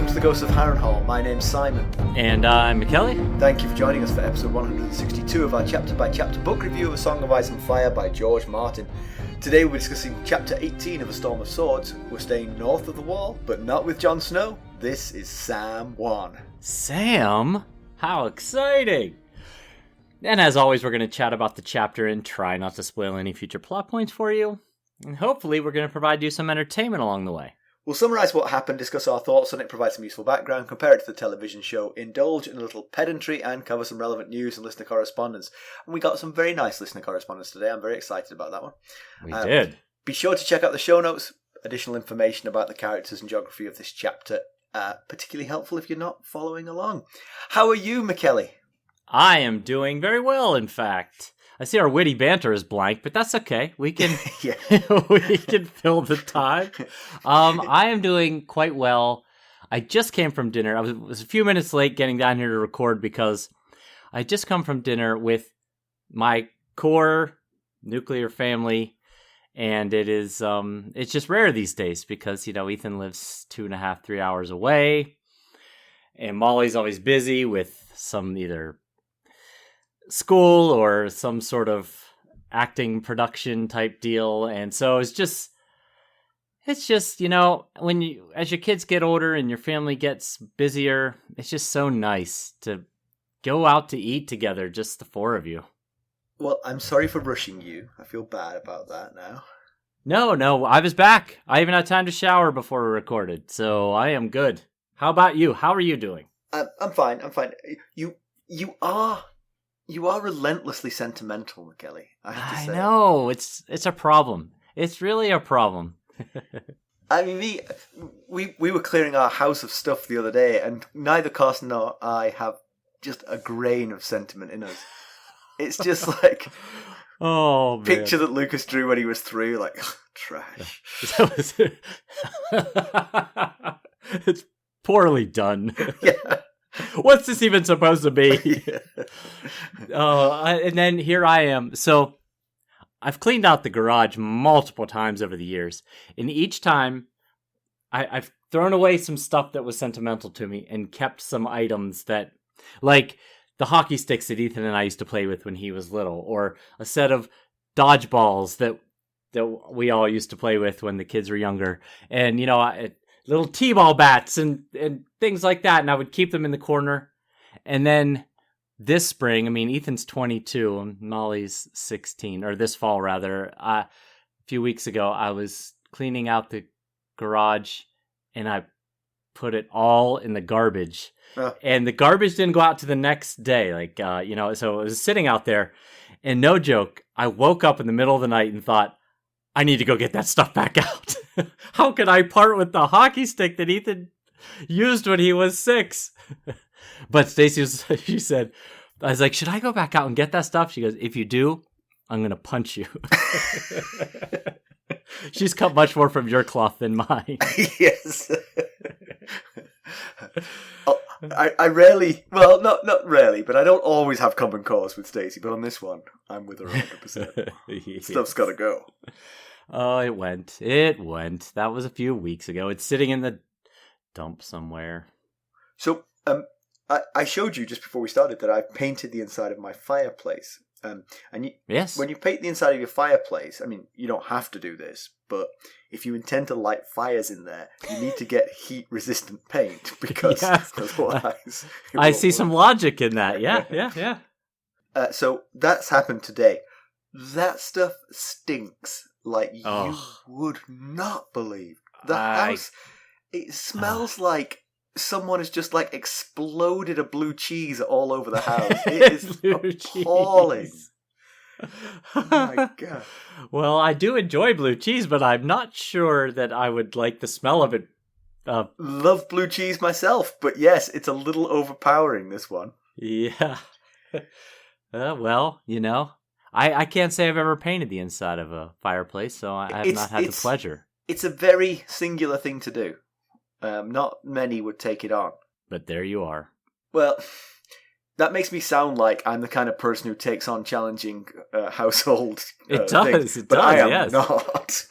to the Ghosts of Harrenhal. My name's Simon. And I'm Mackelly. Thank you for joining us for episode 162 of our chapter-by-chapter book review of A Song of Ice and Fire by George Martin. Today we're discussing chapter 18 of A Storm of Swords. We're staying north of the Wall, but not with Jon Snow. This is Sam 1. Sam? How exciting! And as always, we're going to chat about the chapter and try not to spoil any future plot points for you. And hopefully we're going to provide you some entertainment along the way. We'll summarise what happened, discuss our thoughts on it, provide some useful background, compare it to the television show, indulge in a little pedantry, and cover some relevant news and listener correspondence. And we got some very nice listener correspondence today. I'm very excited about that one. We did. Be sure to check out the show notes. Additional information about the characters and geography of this chapter. Particularly helpful if you're not following along. How are you, Mackelly? I am doing very well, in fact. I see our witty banter is blank, but that's okay. We can we can fill the time. I am doing quite well. I just came from dinner. I was a few minutes late getting down here to record because I just come from dinner with my core nuclear family, and it is it's just rare these days because Ethan lives 2.5, 3 hours away, and Molly's always busy with some either school or some sort of acting production type deal. And so it's just when as your kids get older and your family gets busier, it's just so nice to go out to eat together, just the four of you. Well, I'm sorry for rushing you. I feel bad about that now. No, I was back. I even had time to shower before we recorded, so I am good. How about you? How are you doing? I'm fine. You are relentlessly sentimental, Mackelly. I have to say. I know. It's a problem. It's really a problem. I mean, we were clearing our house of stuff the other day, and neither Carson nor I have just a grain of sentiment in us. It's just like picture that Lucas drew when he was 3, like trash. It's poorly done. Yeah. What's this even supposed to be? And then here I am. So I've cleaned out the garage multiple times over the years. And each time I've thrown away some stuff that was sentimental to me and kept some items that, like the hockey sticks that Ethan and I used to play with when he was little, or a set of dodgeballs that we all used to play with when the kids were younger. And, little t-ball bats and things like that, and I would keep them in the corner. And then this spring, Ethan's 22 and Molly's 16, or this fall rather, a few weeks ago, I was cleaning out the garage and I put it all in the garbage. And the garbage didn't go out to the next day, so it was sitting out there. And no joke, I woke up in the middle of the night and thought, I need to go get that stuff back out. How could I part with the hockey stick that Ethan used when he was 6? But she said, I was like, should I go back out and get that stuff? She goes, if you do, I'm going to punch you. She's cut much more from your cloth than mine. Yes. I rarely, well, not rarely, but I don't always have common cause with Stacey, but on this one, I'm with her 100%. Yes. Stuff's got to go. Oh, it went. That was a few weeks ago. It's sitting in the dump somewhere. So, I showed you just before we started that I've painted the inside of my fireplace. Yes. When you paint the inside of your fireplace, you don't have to do this, but if you intend to light fires in there, you need to get heat-resistant paint, because otherwise... I see some logic in that, yeah. So that's happened today. That stuff stinks like you would not believe. The house, it smells like someone has just exploded a blue cheese all over the house. It is appalling. Oh my god. Well, I do enjoy blue cheese, but I'm not sure that I would like the smell of it. Love blue cheese myself, but yes, it's a little overpowering, this one. Yeah. Well, I can't say I've ever painted the inside of a fireplace, so I have not had the pleasure. It's a very singular thing to do. Not many would take it on. But there you are. Well, that makes me sound like I'm the kind of person who takes on challenging household things. It but does, I am yes. not.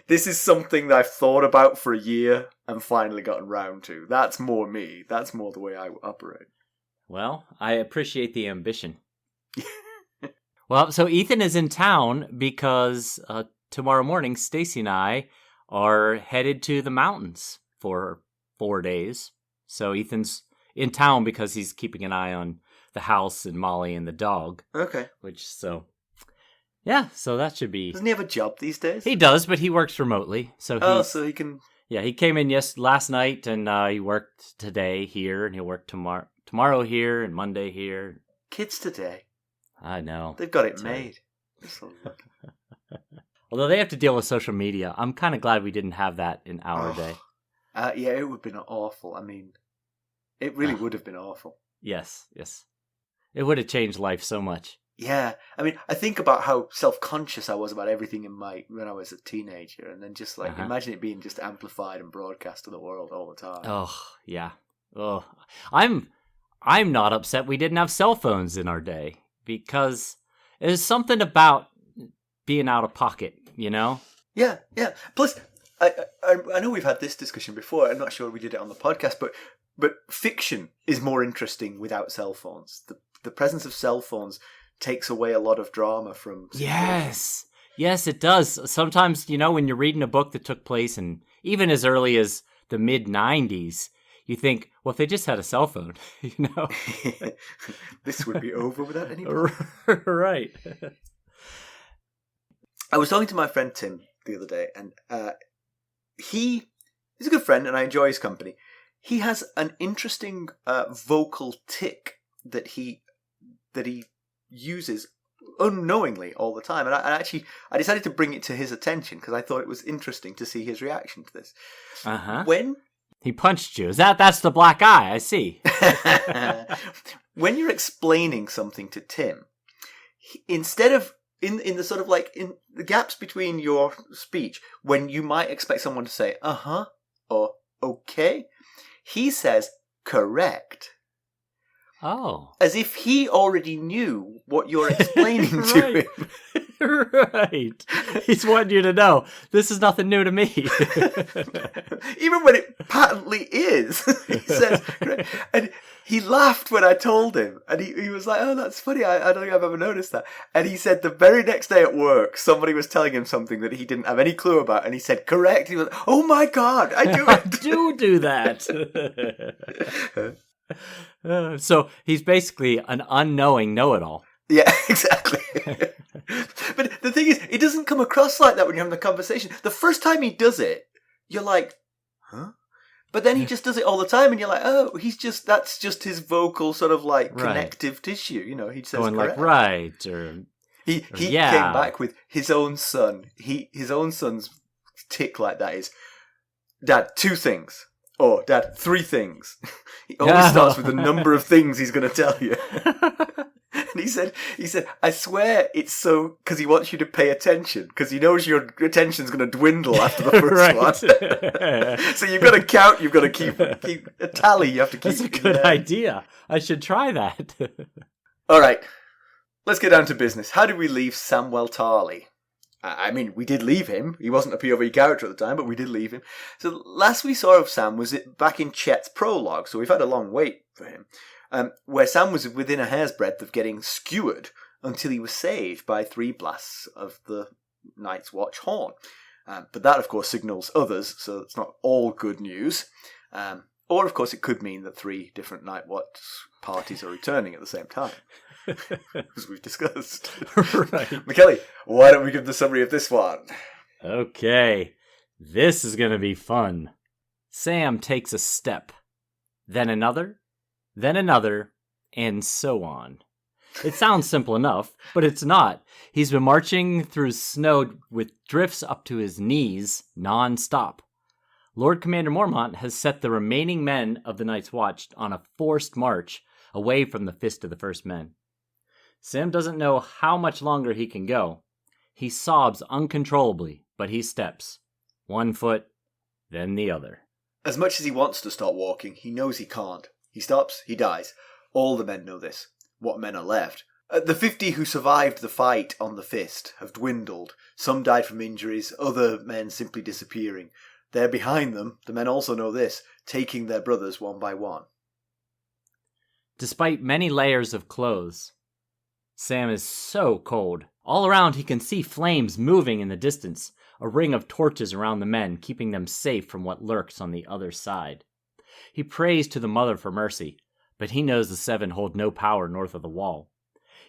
This is something that I've thought about for a year. and finally gotten round to. That's more me. That's more the way I operate. Well, I appreciate the ambition. Well, so Ethan is in town because tomorrow morning, Stacy and I are headed to the mountains for 4 days. So Ethan's in town because he's keeping an eye on the house and Molly and the dog. Okay. So that should be... Doesn't he have a job these days? He does, but he works remotely. So he can... Yeah, he came in last night, and he worked today here, and he'll work tomorrow here, and Monday here. Kids today. I know. They've got it made. Although they have to deal with social media. I'm kind of glad we didn't have that in our day. Yeah, it would have been awful. I mean, it really would have been awful. Yes. It would have changed life so much. Yeah, I mean, I think about how self-conscious I was about everything when I was a teenager, and then just imagine it being just amplified and broadcast to the world all the time. Oh, yeah. Oh, I'm not upset we didn't have cell phones in our day, because there's something about being out of pocket, you know? Yeah. Plus, I know we've had this discussion before. I'm not sure we did it on the podcast, but fiction is more interesting without cell phones. The presence of cell phones takes away a lot of drama from... Yes, it does. Sometimes, when you're reading a book that took place in even as early as the mid-90s, you think, well, if they just had a cell phone, this would be over without any problem. Right. I was talking to my friend Tim the other day, and he's a good friend, and I enjoy his company. He has an interesting vocal tick that he uses unknowingly all the time, and I decided to bring it to his attention because I thought it was interesting to see his reaction to this. When he punched you, that's the black eye, I see. When you're explaining something to Tim, instead of in the sort of in the gaps between your speech, when you might expect someone to say or okay, he says correct. Oh. As if he already knew what you're explaining to him. Right. He's wanting you to know, this is nothing new to me. Even when it patently is. He says, and he laughed when I told him. And he was like, oh, that's funny. I don't think I've ever noticed that. And he said the very next day at work, somebody was telling him something that he didn't have any clue about. And he said, correct. He was like, oh my God, I do it. I do that. So he's basically an unknowing know-it-all. Yeah, exactly. But the thing is, it doesn't come across like that when you're having the conversation. The first time he does it, you're like, huh? But then he just does it all the time, and you're like, oh, that's just his vocal sort of connective tissue. He says going correct. Right, or he came back with his own son. His own son's tick like that is, Dad, 2 things. Or, Dad, 3 things. He always starts with the number of things he's going to tell you. And he said, I swear it's so, because he wants you to pay attention, because he knows your attention's going to dwindle after the first one. So you've got to count, you've got to keep a tally, you have to keep. That's a good idea. I should try that. All right, let's get down to business. How did we leave Samwell Tarley? I mean, we did leave him. He wasn't a POV character at the time, but we did leave him. So last we saw of Sam was back in Chett's prologue, so we've had a long wait for him, where Sam was within a hair's breadth of getting skewered until he was saved by 3 blasts of the Night's Watch horn. But that, of course, signals others, so it's not all good news. Or, of course, it could mean that 3 different Night Watch parties are returning at the same time. As we've discussed. Right. Mackelly, why don't we give the summary of this one? Okay. This is going to be fun. Sam takes a step, then another, and so on. It sounds simple enough, but it's not. He's been marching through snow with drifts up to his knees non-stop. Lord Commander Mormont has set the remaining men of the Night's Watch on a forced march away from the Fist of the First Men. Sam doesn't know how much longer he can go. He sobs uncontrollably, but he steps. 1 foot, then the other. As much as he wants to stop walking, he knows he can't. He stops, he dies. All the men know this. What men are left? The 50 who survived the fight on the Fist have dwindled. Some died from injuries, other men simply disappearing. They're behind them, the men also know this, taking their brothers one by one. Despite many layers of clothes, Sam is so cold. All around he can see flames moving in the distance, a ring of torches around the men, keeping them safe from what lurks on the other side. He prays to the Mother for mercy, but he knows the Seven hold no power north of the wall.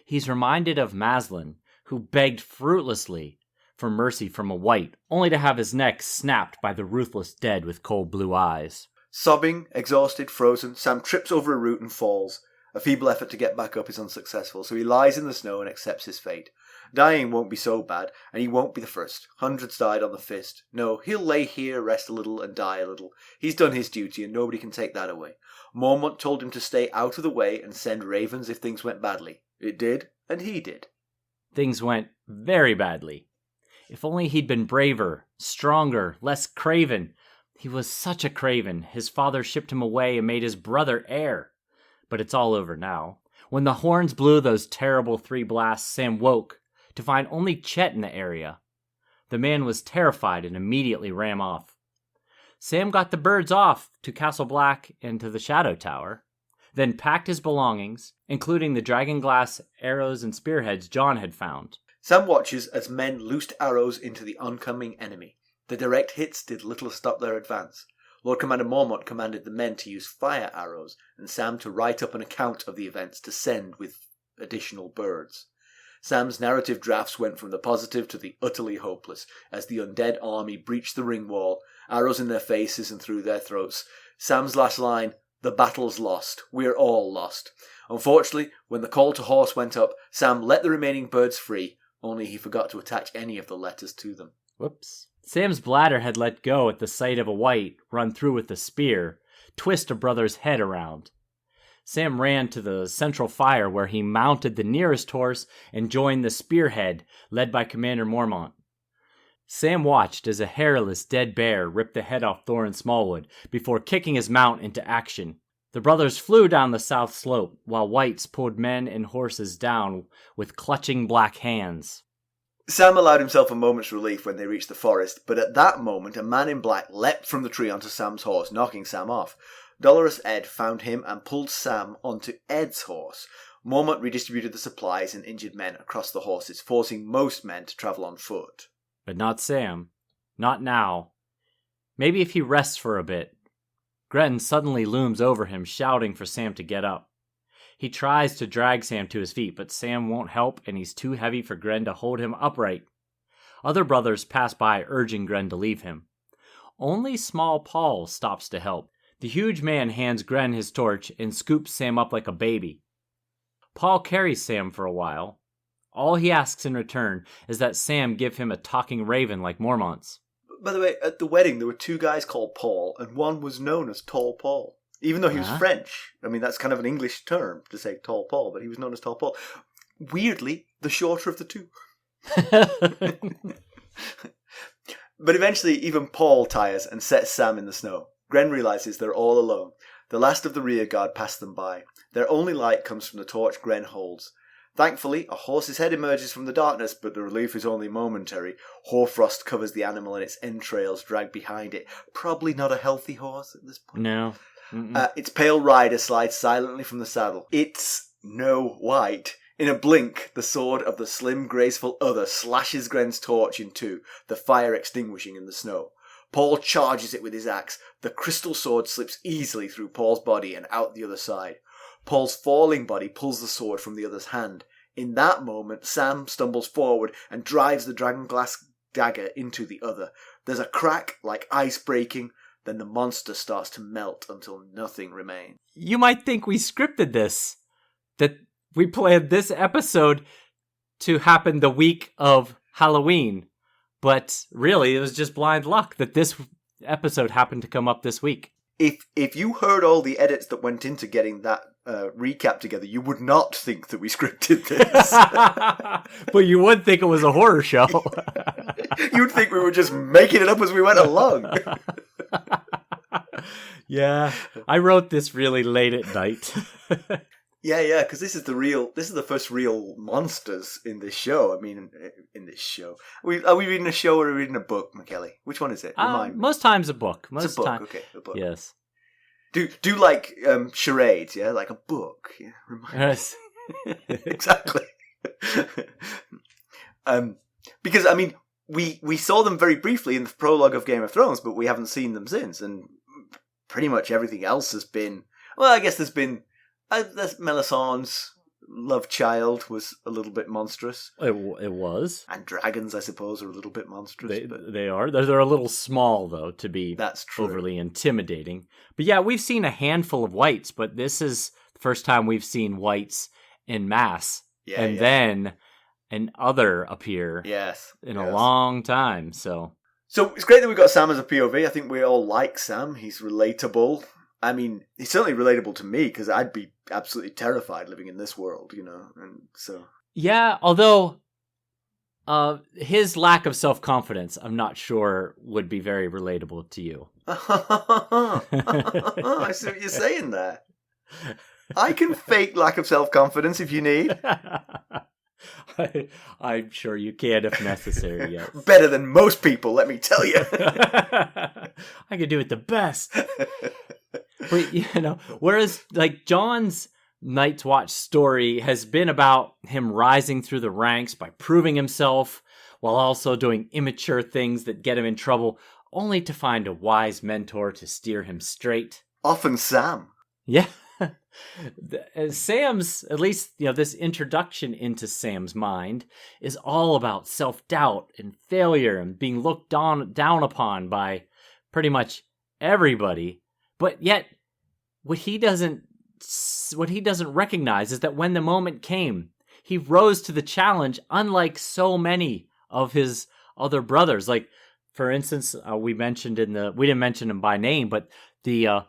He's reminded of Maslin, who begged fruitlessly for mercy from a wight, only to have his neck snapped by the ruthless dead with cold blue eyes. Sobbing, exhausted, frozen, Sam trips over a root and falls. A feeble effort to get back up is unsuccessful, so he lies in the snow and accepts his fate. Dying won't be so bad, and he won't be the first. Hundreds died on the fist. No, he'll lay here, rest a little, and die a little. He's done his duty, and nobody can take that away. Mormont told him to stay out of the way and send ravens if things went badly. It did, and he did. Things went very badly. If only he'd been braver, stronger, less craven. He was such a craven. His father shipped him away and made his brother heir. But it's all over now. When the horns blew those terrible 3 blasts, Sam woke to find only Chett in the area. The man was terrified and immediately ran off. Sam got the birds off to Castle Black and to the Shadow Tower, then packed his belongings, including the dragonglass arrows and spearheads John had found. Sam watches as men loosed arrows into the oncoming enemy. The direct hits did little to stop their advance. Lord Commander Mormont commanded the men to use fire arrows, and Sam to write up an account of the events to send with additional birds. Sam's narrative drafts went from the positive to the utterly hopeless, as the undead army breached the ring wall, arrows in their faces and through their throats. Sam's last line, "The battle's lost. We're all lost." Unfortunately, when the call to horse went up, Sam let the remaining birds free, only he forgot to attach any of the letters to them. Whoops. Sam's bladder had let go at the sight of a wight run through with a spear, twist a brother's head around. Sam ran to the central fire where he mounted the nearest horse and joined the spearhead led by Commander Mormont. Sam watched as a hairless dead bear ripped the head off Thorin Smallwood before kicking his mount into action. The brothers flew down the south slope while wights pulled men and horses down with clutching black hands. Sam allowed himself a moment's relief when they reached the forest, but at that moment a man in black leapt from the tree onto Sam's horse, knocking Sam off. Dolorous Ed found him and pulled Sam onto Ed's horse. Mormont redistributed the supplies and injured men across the horses, forcing most men to travel on foot. But not Sam. Not now. Maybe if he rests for a bit. Gretton suddenly looms over him, shouting for Sam to get up. He tries to drag Sam to his feet, but Sam won't help, and he's too heavy for Gren to hold him upright. Other brothers pass by, urging Gren to leave him. Only small Paul stops to help. The huge man hands Gren his torch and scoops Sam up like a baby. Paul carries Sam for a while. All he asks in return is that Sam give him a talking raven like Mormont's. By the way, at the wedding there were 2 guys called Paul, and one was known as Tall Paul. Even though he was French. I mean, that's kind of an English term to say Tall Paul, but he was known as Tall Paul. Weirdly, the shorter of the 2. But eventually, even Paul tires and sets Sam in the snow. Gren realizes they're all alone. The last of the rear guard pass them by. Their only light comes from the torch Gren holds. Thankfully, a horse's head emerges from the darkness, but the relief is only momentary. Hoarfrost covers the animal and its entrails drag behind it. Probably not a healthy horse at this point. No. Its pale rider slides silently from the saddle. It's no wight. In a blink, the sword of the slim, graceful other slashes Gren's torch in 2, the fire extinguishing in the snow. Paul charges it with his axe. The crystal sword slips easily through Paul's body and out the other side. Paul's falling body pulls the sword from the other's hand. In that moment, Sam stumbles forward and drives the dragonglass dagger into the other. There's a crack like ice breaking. Then the monster starts to melt until nothing remains. You might think we scripted this. That we planned this episode to happen the week of Halloween. But really, it was just blind luck that this episode happened to come up this week. If you heard all the edits that went into getting that recap together, you would not think that we scripted this. But you would think it was a horror show. You'd think we were just making it up as we went along. Yeah, I wrote this really late at night. Yeah, because this is the first real monsters in this show. I mean, in this show. Are we reading a show or are we reading a book, Mackelly? Which one is it? Remind me. Most times a book. It's a book, okay, a book. Yes. Do like charades, yeah? Like a book. Yeah, remind Yes. me. Exactly. Because, I mean, we saw them very briefly in the prologue of Game of Thrones, but we haven't seen them since, and pretty much everything else has been... Well, I guess there's been... Melisandre's love child was a little bit monstrous. It was. And dragons, I suppose, are a little bit monstrous. They are. They're a little small, though, to be That's true. Overly intimidating. But yeah, we've seen a handful of wights, but this is the first time we've seen wights en masse. Yeah, and then an other appear in a long time. So it's great that we've got Sam as a POV. I think we all like Sam. He's relatable. I mean, he's certainly relatable to me because I'd be absolutely terrified living in this world, you know. And so yeah, although his lack of self-confidence, I'm not sure would be very relatable to you. I see what you're saying there. I can fake lack of self-confidence if you need. I'm sure you can if necessary, yes. Better than most people, let me tell you. I can do it the best. But, you know, whereas, like, Jon's Night's Watch story has been about him rising through the ranks by proving himself while also doing immature things that get him in trouble, only to find a wise mentor to steer him straight. Often Sam. Yeah. Sam's, at least, you know, this introduction into Sam's mind is all about self-doubt and failure and being looked down upon by pretty much everybody. But yet, what he doesn't recognize is that when the moment came, he rose to the challenge, unlike so many of his other brothers. Like, for instance, we didn't mention him by name, but the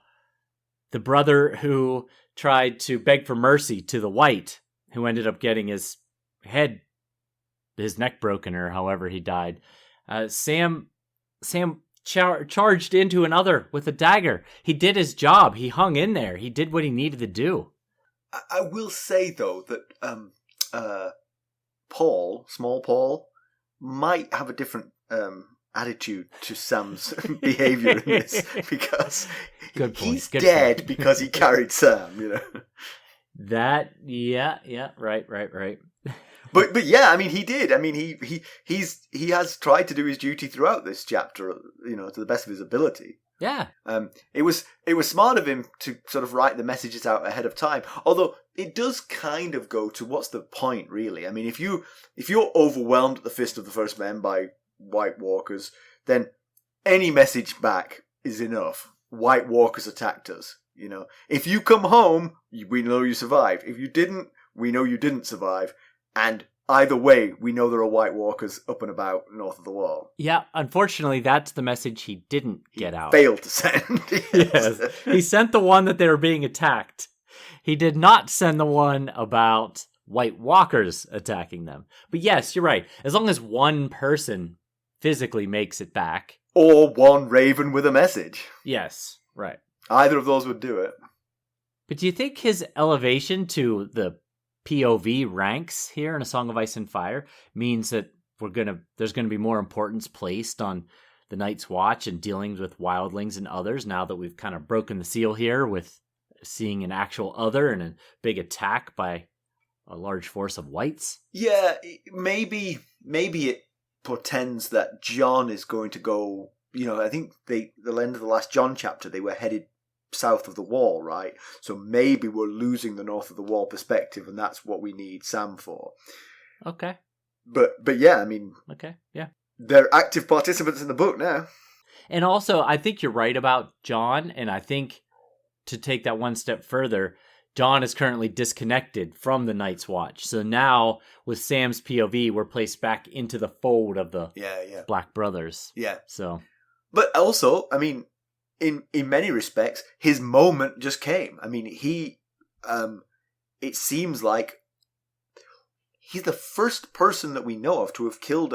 brother who tried to beg for mercy to the wight, who ended up getting his neck broken, or however he died. Sam charged into another with a dagger. He did his job. He hung in there. He did what he needed to do. I will say, though, that Small Paul, might have a different attitude to Sam's behavior in this, because he's dead because he carried Sam, you know. That, yeah, right. But yeah, I mean, he did. I mean, he has tried to do his duty throughout this chapter, you know, to the best of his ability. Yeah. It was smart of him to sort of write the messages out ahead of time. Although it does kind of go to what's the point, really? I mean, if you're overwhelmed at the fist of the first men by White Walkers, then any message back is enough. White Walkers attacked us. You know, if you come home, we know you survived. If you didn't, we know you didn't survive. And either way, we know there are White Walkers up and about north of the wall. Yeah, unfortunately, that's the message he didn't get out. Failed to send. Yes. He sent the one that they were being attacked. He did not send the one about White Walkers attacking them. But yes, you're right. As long as one person physically makes it back. Or one raven with a message. Yes, right. Either of those would do it. But do you think his elevation to the POV ranks here in A Song of Ice and Fire means that there's gonna be more importance placed on the Night's Watch and dealing with wildlings and others, now that we've kind of broken the seal here with seeing an actual other and a big attack by a large force of wights? Yeah, maybe it portends that Jon is going to go, you know, I think the end of the last Jon chapter, they were headed south of the wall, right? So maybe we're losing the north of the wall perspective, and that's what we need Sam for. Okay. But yeah, I mean... Okay, yeah. They're active participants in the book now. And also, I think you're right about Jon, and I think to take that one step further, Jon is currently disconnected from the Night's Watch. So now, with Sam's POV, we're placed back into the fold of the Black Brothers. Yeah. So... But also, I mean... In many respects, his moment just came. I mean, it seems like he's the first person that we know of to have killed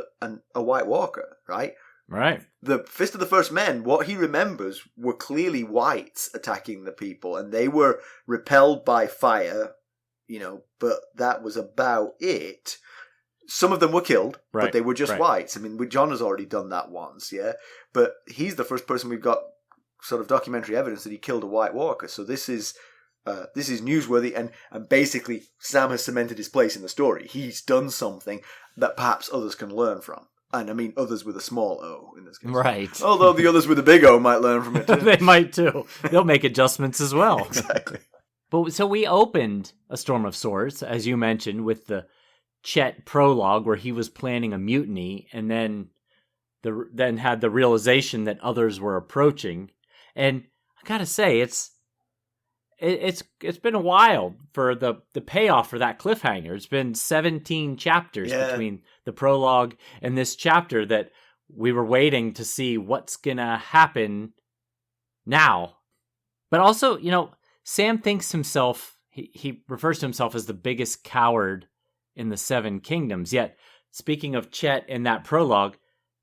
a White Walker, right? Right. The Fist of the First Men, what he remembers were clearly wights attacking the people, and they were repelled by fire but that was about it. Some of them were killed, but they were just wights. I mean, John has already done that once, yeah? But he's the first person we've got sort of documentary evidence that he killed a White Walker. So this is newsworthy, and basically Sam has cemented his place in the story. He's done something that perhaps others can learn from. And I mean others with a small O in this case. Right. Although the others with a big O might learn from it too. They might too. They'll make adjustments as well. Exactly. But so we opened A Storm of Swords, as you mentioned, with the Chett prologue where he was planning a mutiny, and then had the realization that others were approaching. And I gotta say, it's been a while for the payoff for that cliffhanger. It's been 17 chapters between the prologue and this chapter that we were waiting to see what's gonna happen now. But also, Sam thinks himself, he refers to himself as the biggest coward in the Seven Kingdoms. Yet, speaking of Chett in that prologue,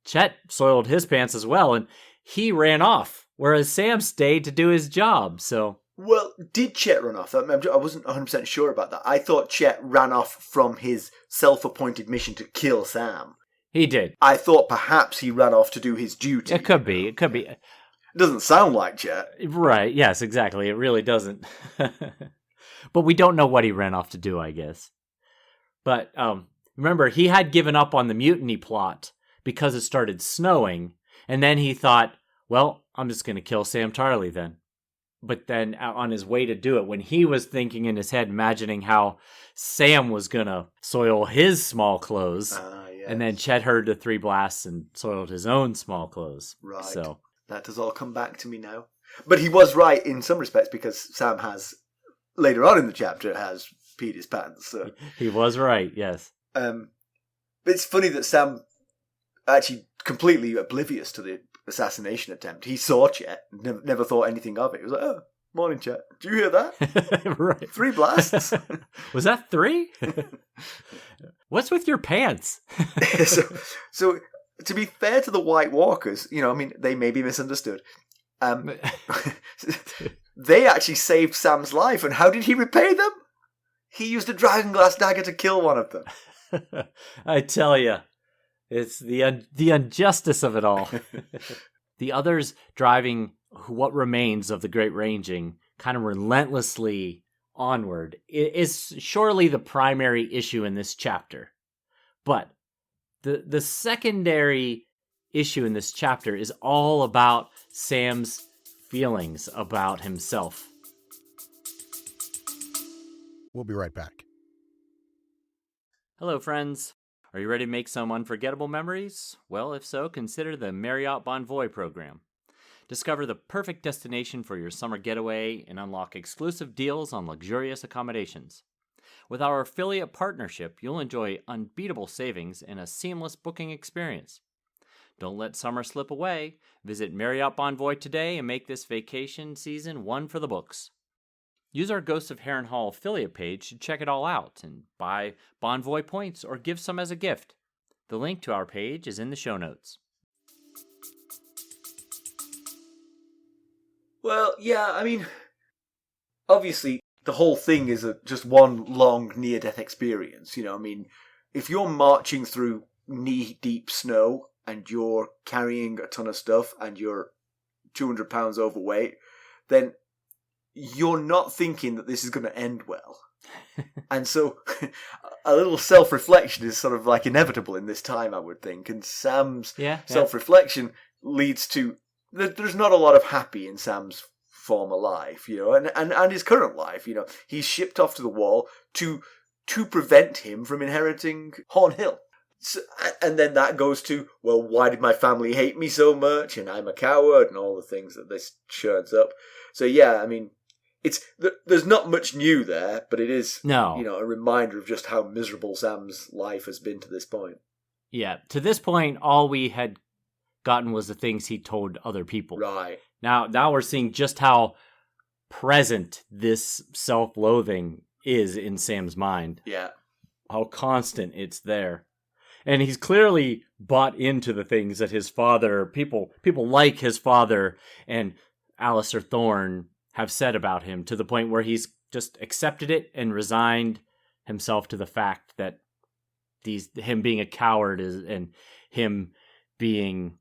Chett soiled his pants as well, and he ran off, whereas Sam stayed to do his job, so... Well, did Chett run off? I wasn't 100% sure about that. I thought Chett ran off from his self-appointed mission to kill Sam. He did. I thought perhaps he ran off to do his duty. It could be. It doesn't sound like Chett. Right, yes, exactly. It really doesn't. But we don't know what he ran off to do, I guess. But remember, he had given up on the mutiny plot because it started snowing, and then he thought, well, I'm just going to kill Sam Tarley then. But then on his way to do it, when he was thinking in his head, imagining how Sam was going to soil his small clothes, yes. And then Chett heard the 3 blasts and soiled his own small clothes. Right. So that does all come back to me now. But he was right in some respects, because Sam has, later on in the chapter, has peed his pants. So. He was right, yes. It's funny that Sam, actually completely oblivious to the assassination attempt, he saw Chett, never thought anything of it. He was like, oh, morning, Chett. Do you hear that? Right. 3 blasts. Was that 3? What's with your pants? so, to be fair to the White Walkers, they may be misunderstood. They actually saved Sam's life, and how did he repay them? He used a dragonglass dagger to kill one of them. I tell you, it's the injustice of it all. The others driving what remains of the Great Ranging kind of relentlessly onward is surely the primary issue in this chapter. But the secondary issue in this chapter is all about Sam's feelings about himself. We'll be right back. Hello, friends. Are you ready to make some unforgettable memories? Well, if so, consider the Marriott Bonvoy program. Discover the perfect destination for your summer getaway and unlock exclusive deals on luxurious accommodations. With our affiliate partnership, you'll enjoy unbeatable savings and a seamless booking experience. Don't let summer slip away. Visit Marriott Bonvoy today and make this vacation season one for the books. Use our Ghosts of Harrenhal affiliate page to check it all out and buy Bonvoy points or give some as a gift. The link to our page is in the show notes. Well, yeah, obviously the whole thing is just one long near-death experience. If you're marching through knee-deep snow and you're carrying a ton of stuff and you're 200 pounds overweight, then you're not thinking that this is going to end well. And so a little self-reflection is sort of like inevitable in this time, I would think. And Sam's self-reflection leads to... There's not a lot of happy in Sam's former life, and his current life. He's shipped off to the wall to prevent him from inheriting Hornhill. So, and then that goes to, well, why did my family hate me so much? And I'm a coward, and all the things that this churns up. So yeah, there's not much new there, but it is a reminder of just how miserable Sam's life has been to this point. Yeah, to this point, all we had gotten was the things he told other people. Right. Now we're seeing just how present this self-loathing is in Sam's mind. Yeah. How constant it's there. And he's clearly bought into the things that his father, people like his father and Alistair Thorne have said about him, to the point where he's just accepted it and resigned himself to the fact that him being a coward and him being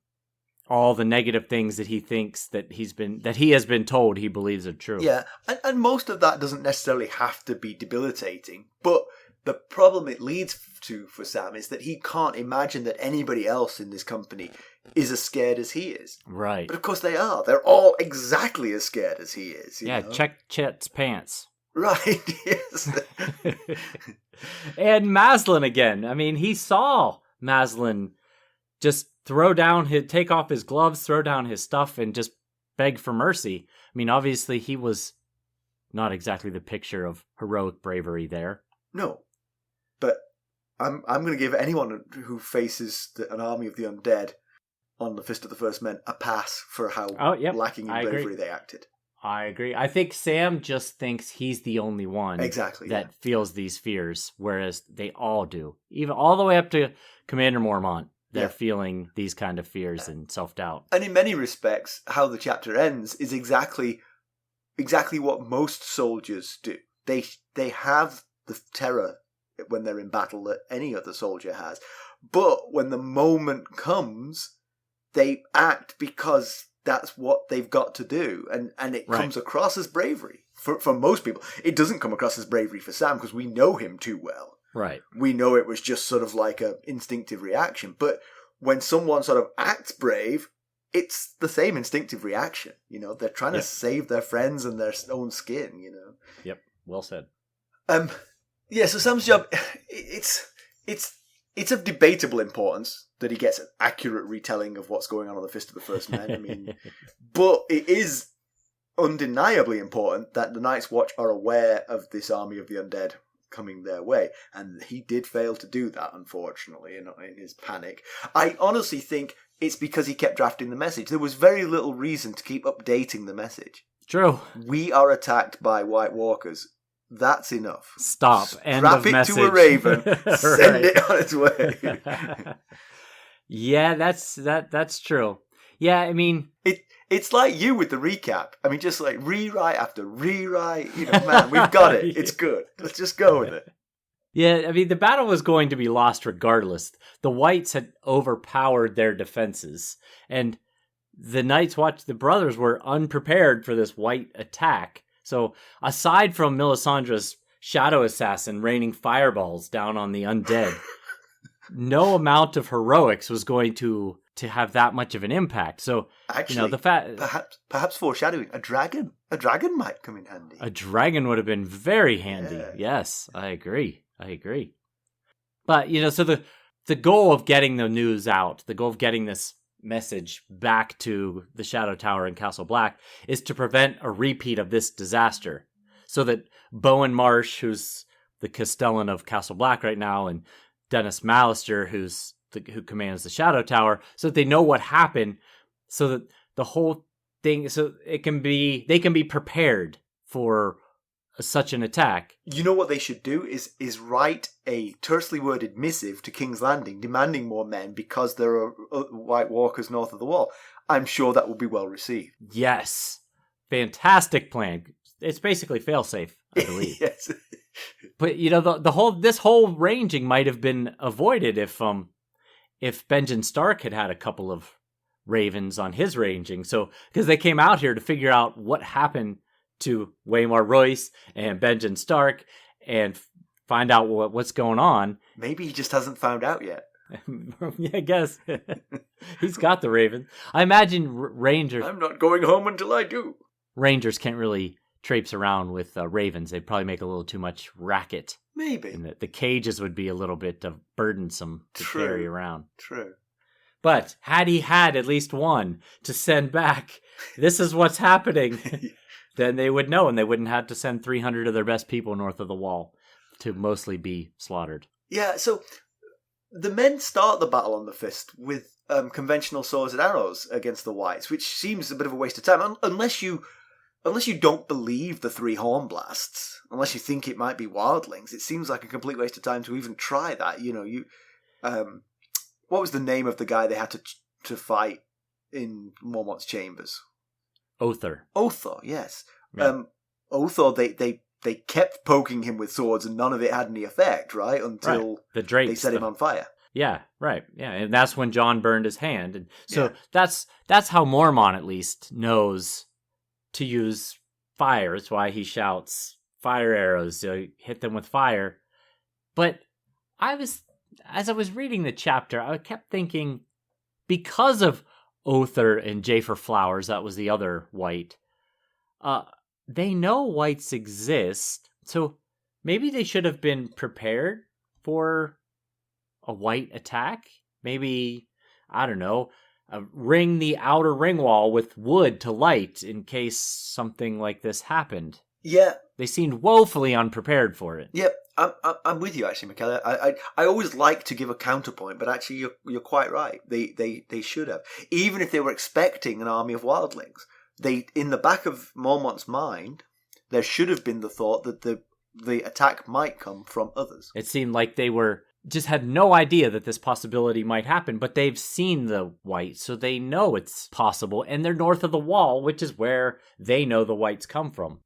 all the negative things that he thinks that he has been told he believes are true. Yeah, and most of that doesn't necessarily have to be debilitating, but the problem it leads to for Sam is that he can't imagine that anybody else in this company is as scared as he is. Right. But of course they are. They're all exactly as scared as he is. You know? Check Chett's pants. Right, yes. And Maslin again. I mean, he saw Maslin just take off his gloves, throw down his stuff, and just beg for mercy. I mean, obviously he was not exactly the picture of heroic bravery there. No, but I'm going to give anyone who faces an army of the undead on the Fist of the First Men a pass for how lacking in bravery they acted. I agree. I think Sam just thinks he's the only one that feels these fears, whereas they all do. Even all the way up to Commander Mormont, they're feeling these kind of fears and self-doubt. And in many respects, how the chapter ends is exactly what most soldiers do. They have the terror when they're in battle that any other soldier has. But when the moment comes, they act because that's what they've got to do. And it comes across as bravery. For most people, it doesn't come across as bravery for Sam because we know him too well. Right. We know it was just sort of like an instinctive reaction. But when someone sort of acts brave, it's the same instinctive reaction. You know, they're trying to save their friends and their own skin, you know. Yep. Well said. So Sam's job, it's of debatable importance that he gets an accurate retelling of what's going on the Fist of the First Men. I mean, but it is undeniably important that the Night's Watch are aware of this army of the undead coming their way, and he did fail to do that, unfortunately, in his panic. I honestly think it's because he kept drafting the message. There was very little reason to keep updating the message. True. We are attacked by White Walkers. That's enough. Stop. End of message. Strap it to a raven. Send it on its way. Yeah, that's true. Yeah, I mean, it's like you with the recap. I mean, just like rewrite after rewrite. You know, man, we've got it. It's good. Let's just go with it. Yeah, I mean, the battle was going to be lost regardless. The Wights had overpowered their defenses, and the Night's Watch, the brothers, were unprepared for this Wight attack. So, aside from Melisandre's shadow assassin raining fireballs down on the undead, no amount of heroics was going to have that much of an impact. So, actually, perhaps foreshadowing, a dragon might come in handy. A dragon would have been very handy. Yeah. Yes, I agree. But, so the goal of getting the news out, the goal of getting this message back to the Shadow Tower in Castle Black is to prevent a repeat of this disaster. So that Bowen Marsh, who's the Castellan of Castle Black right now, and Dennis Mallister, who commands the Shadow Tower, so that they know what happened, so that the whole thing, so they can be prepared for such an attack. You know what they should do is write a tersely worded missive to King's Landing demanding more men because there are White Walkers north of the wall. I'm sure that will be well received. Yes. Fantastic plan. It's basically failsafe, I believe. Yes. But this whole ranging might have been avoided if Benjen Stark had a couple of ravens on his ranging. So because they came out here to figure out what happened to Waymar Royce and Benjen Stark and find out what's going on. Maybe he just hasn't found out yet. Yeah, I guess. He's got the raven. I imagine Rangers... I'm not going home until I do. Rangers can't really traipse around with ravens. They'd probably make a little too much racket. Maybe. And the cages would be a little bit burdensome to carry around. True. But had he had at least one to send back, this is what's happening... then they would know, and they wouldn't have to send 300 of their best people north of the wall to mostly be slaughtered. Yeah, so the men start the battle on the Fist with conventional swords and arrows against the Wights, which seems a bit of a waste of time, unless you don't believe the 3 horn blasts, unless you think it might be wildlings. It seems like a complete waste of time to even try that. What was the name of the guy they had to fight in Mormont's chambers? Othor, yes. Yeah. Othor, they they kept poking him with swords and none of it had any effect, right? Until the drapes, they set him on fire. Yeah, right. Yeah, and that's when John burned his hand. And so that's how Mormont at least knows to use fire. It's why he shouts fire arrows, hit them with fire. But as I was reading the chapter, I kept thinking, because of Other and Jafer Flowers, that was the other wight, they know wights exist, so maybe they should have been prepared for a wight attack. Maybe, I don't know, ring the outer ring wall with wood to light in case something like this happened. Yeah. They seemed woefully unprepared for it. Yep, I'm with you actually, Mackelly. I always like to give a counterpoint, but actually you're quite right. They should have, even if they were expecting an army of wildlings. They, in the back of Mormont's mind, there should have been the thought that the attack might come from others. It seemed like they just had no idea that this possibility might happen, but they've seen the wight, so they know it's possible, and they're north of the wall, which is where they know the wights come from.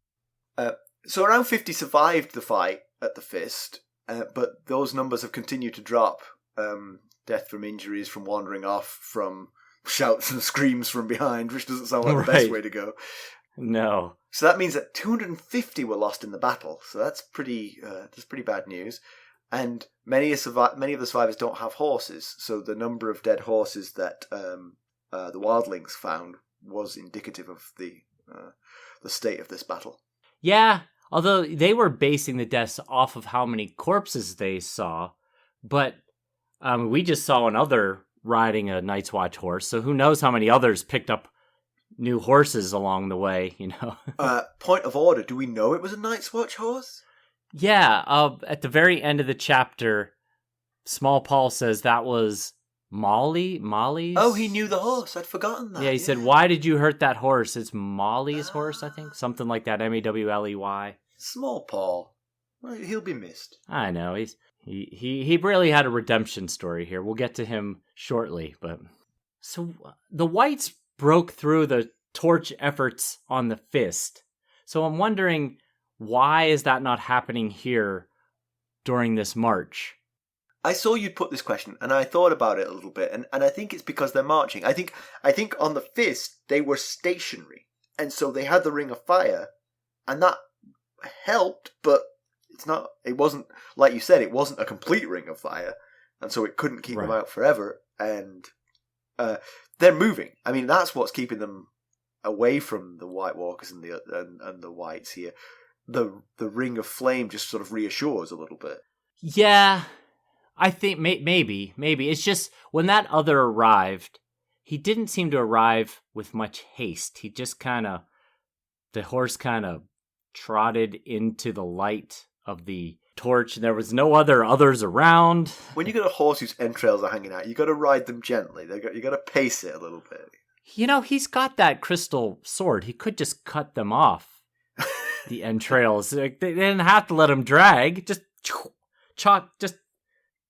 So around 50 survived the fight at the Fist, but those numbers have continued to drop. Death from injuries, from wandering off, from shouts and screams from behind, which doesn't sound like the best way to go. No. So that means that 250 were lost in the battle. So that's pretty bad news. And many of the survivors don't have horses. So the number of dead horses that the wildlings found was indicative of the state of this battle. Yeah, although they were basing the deaths off of how many corpses they saw, but we just saw another riding a Night's Watch horse, so who knows how many others picked up new horses along the way, Point of order, do we know it was a Night's Watch horse? Yeah, at the very end of the chapter, Small Paul says that was Molly's? Oh, he knew the horse. I'd forgotten that. Yeah, he said, "Why did you hurt that horse?" It's Molly's horse, I think. Something like that, Mawley. Small Paul. Well, he'll be missed. I know, he really had a redemption story here. We'll get to him shortly, but... So, the wights broke through the torch efforts on the Fist. So I'm wondering, why is that not happening here during this march? I saw you'd put this question, and I thought about it a little bit, and I think it's because they're marching. I think on the Fist, they were stationary, and so they had the ring of fire, and that helped, but it wasn't, like you said, it wasn't a complete ring of fire, and so it couldn't keep them out forever, and they're moving. I mean, that's what's keeping them away from the White Walkers and the wights here. The ring of flame just sort of reassures a little bit. Yeah, I think maybe. It's just, when that other arrived, he didn't seem to arrive with much haste. He just the horse kind of trotted into the light of the torch, and there was no others around. When you got a horse whose entrails are hanging out, you got to ride them gently. You got to pace it a little bit. He's got that crystal sword. He could just cut them off, the entrails. They didn't have to let him drag. Just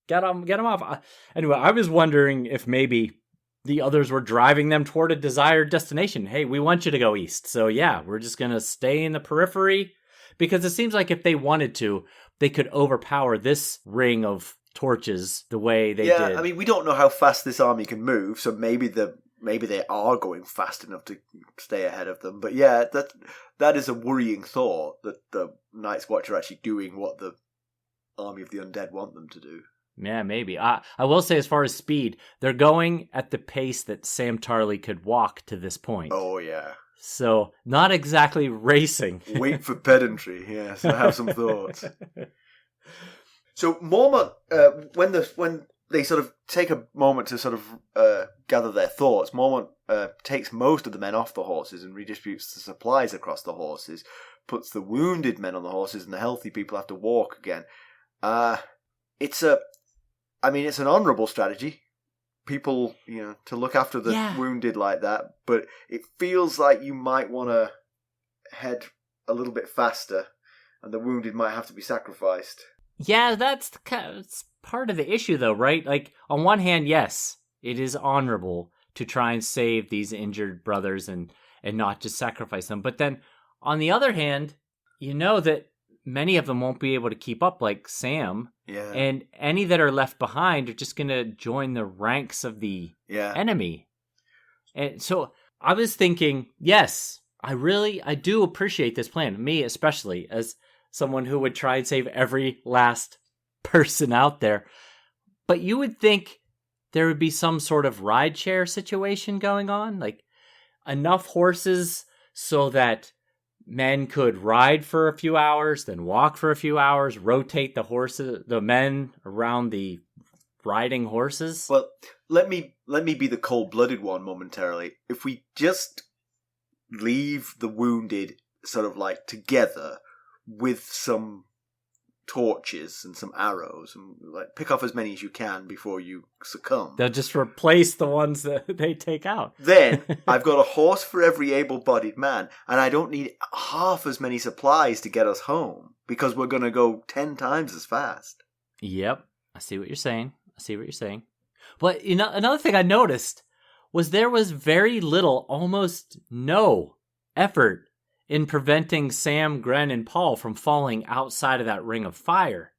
get them off. Anyway, I was wondering if maybe the others were driving them toward a desired destination. Hey, we want you to go east. So yeah, we're just going to stay in the periphery. Because it seems like if they wanted to, they could overpower this ring of torches the way they did. Yeah, I mean, we don't know how fast this army can move, so maybe they are going fast enough to stay ahead of them. But yeah, that is a worrying thought, that the Night's Watch are actually doing what the army of the undead want them to do. Yeah, maybe. I will say, as far as speed, they're going at the pace that Sam Tarley could walk to this point. Oh, yeah. So, not exactly racing. Wait for pedantry, yes. I have some thoughts. So, Mormont, when they sort of take a moment to sort of gather their thoughts, Mormont takes most of the men off the horses and redistributes the supplies across the horses, puts the wounded men on the horses, and the healthy people have to walk again. It's an honourable strategy. People, to look after the wounded like that, but it feels like you might want to head a little bit faster, and the wounded might have to be sacrificed. Yeah, that's part of the issue, though, right? Like, on one hand, yes, it is honorable to try and save these injured brothers and not just sacrifice them. But then, on the other hand, you know that many of them won't be able to keep up, like Sam. Yeah. And any that are left behind are just going to join the ranks of the enemy. And so I was thinking, yes, I do appreciate this plan. Me, especially, as someone who would try and save every last person out there. But you would think there would be some sort of rideshare situation going on, like enough horses so that men could ride for a few hours, then walk for a few hours, rotate the men around the riding horses. Well, let me be the cold-blooded one momentarily. If we just leave the wounded sort of like together with some torches and some arrows, and like pick off as many as you can before you succumb. They'll just replace the ones that they take out. Then I've got a horse for every able-bodied man, and I don't need half as many supplies to get us home because we're going to go 10 times as fast. Yep, I see what you're saying. But another thing I noticed was there was very little, almost no effort in preventing Sam, Gren, and Paul from falling outside of that ring of fire.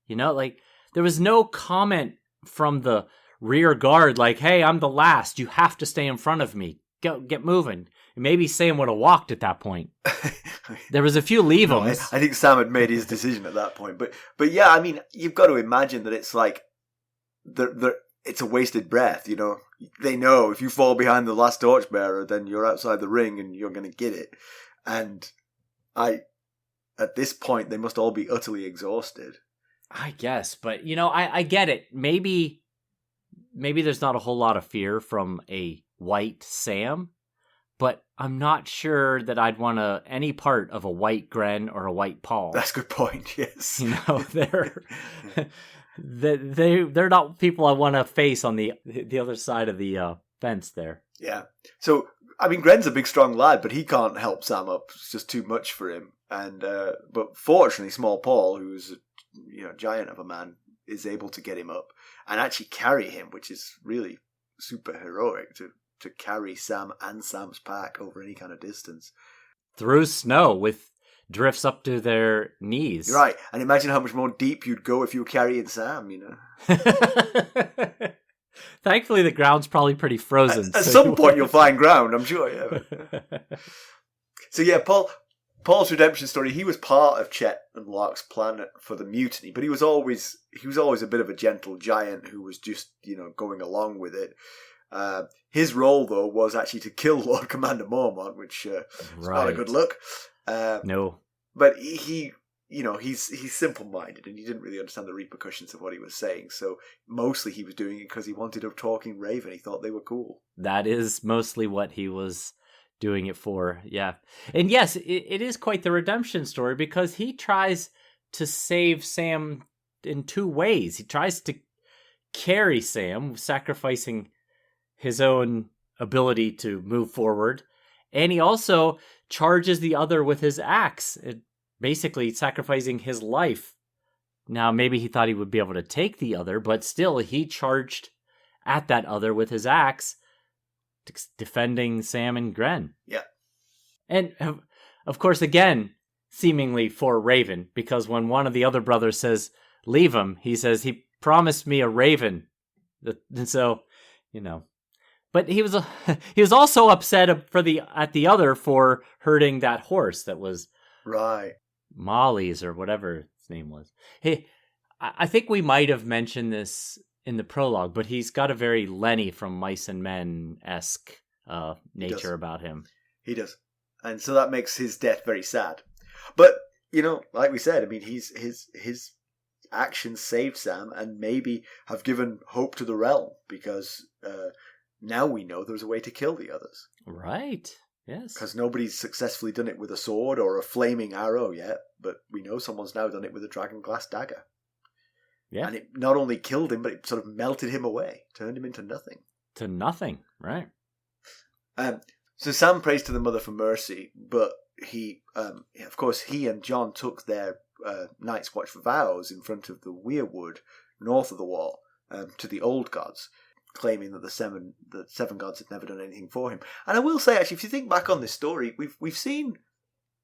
Like, there was no comment from the rear guard like, hey, I'm the last. You have to stay in front of me. Get moving. And maybe Sam would have walked at that point. There was a few leave-ems. I think Sam had made his decision at that point. But yeah, I mean, you've got to imagine that it's like, it's a wasted breath, They know if you fall behind the last torchbearer, then you're outside the ring and you're going to get it. And at this point, they must all be utterly exhausted. I guess, but I get it. Maybe there's not a whole lot of fear from a white Sam, but I'm not sure that I'd want any part of a white Gren or a white Paul. That's a good point. Yes, they're not people I want to face on the other side of the fence there. Yeah. So, I mean, Gren's a big, strong lad, but he can't help Sam up. It's just too much for him. And but fortunately, small Paul, who's a giant of a man, is able to get him up and actually carry him, which is really super heroic to carry Sam and Sam's pack over any kind of distance through snow with drifts up to their knees. Right, and imagine how much more deep you'd go if you were carrying Sam. Thankfully, the ground's probably pretty frozen. At some point, you'll find ground, I'm sure. Yeah. So yeah, Paul's redemption story. He was part of Chett and Lark's plan for the mutiny, but he was always a bit of a gentle giant who was just going along with it. His role though was actually to kill Lord Commander Mormont, which is not a good look. No, but he's simple-minded and he didn't really understand the repercussions of what he was saying. So mostly he was doing it because he wanted a talking raven. He thought they were cool. That is mostly what he was doing it for. Yeah, and yes, it is quite the redemption story because he tries to save Sam in two ways. He tries to carry Sam, sacrificing his own ability to move forward, and he also charges the other with his axe, basically sacrificing his life. Now, maybe he thought he would be able to take the other, but still, he charged at that other with his axe, defending Sam and Gren. Yeah. And, of course, again, seemingly for Raven, because when one of the other brothers says, leave him, he says, he promised me a raven. And so, But he was also upset at the other for hurting that horse that was right Molly's or whatever its name was. Hey, I think we might have mentioned this in the prologue, but he's got a very Lenny from Mice and Men-esque nature about him. He does, and so that makes his death very sad. But like we said, I mean, his actions saved Sam and maybe have given hope to the realm because. Now we know there's a way to kill the others. Right, yes. Because nobody's successfully done it with a sword or a flaming arrow yet, but we know someone's now done it with a dragonglass dagger. Yeah. And it not only killed him, but it sort of melted him away, turned him into nothing. To nothing, right. So Sam prays to the Mother for mercy, but of course, he and John took their Night's Watch vows in front of the weirwood north of the wall to the old gods, claiming that the seven gods had never done anything for him. And I will say, actually, if you think back on this story, we've seen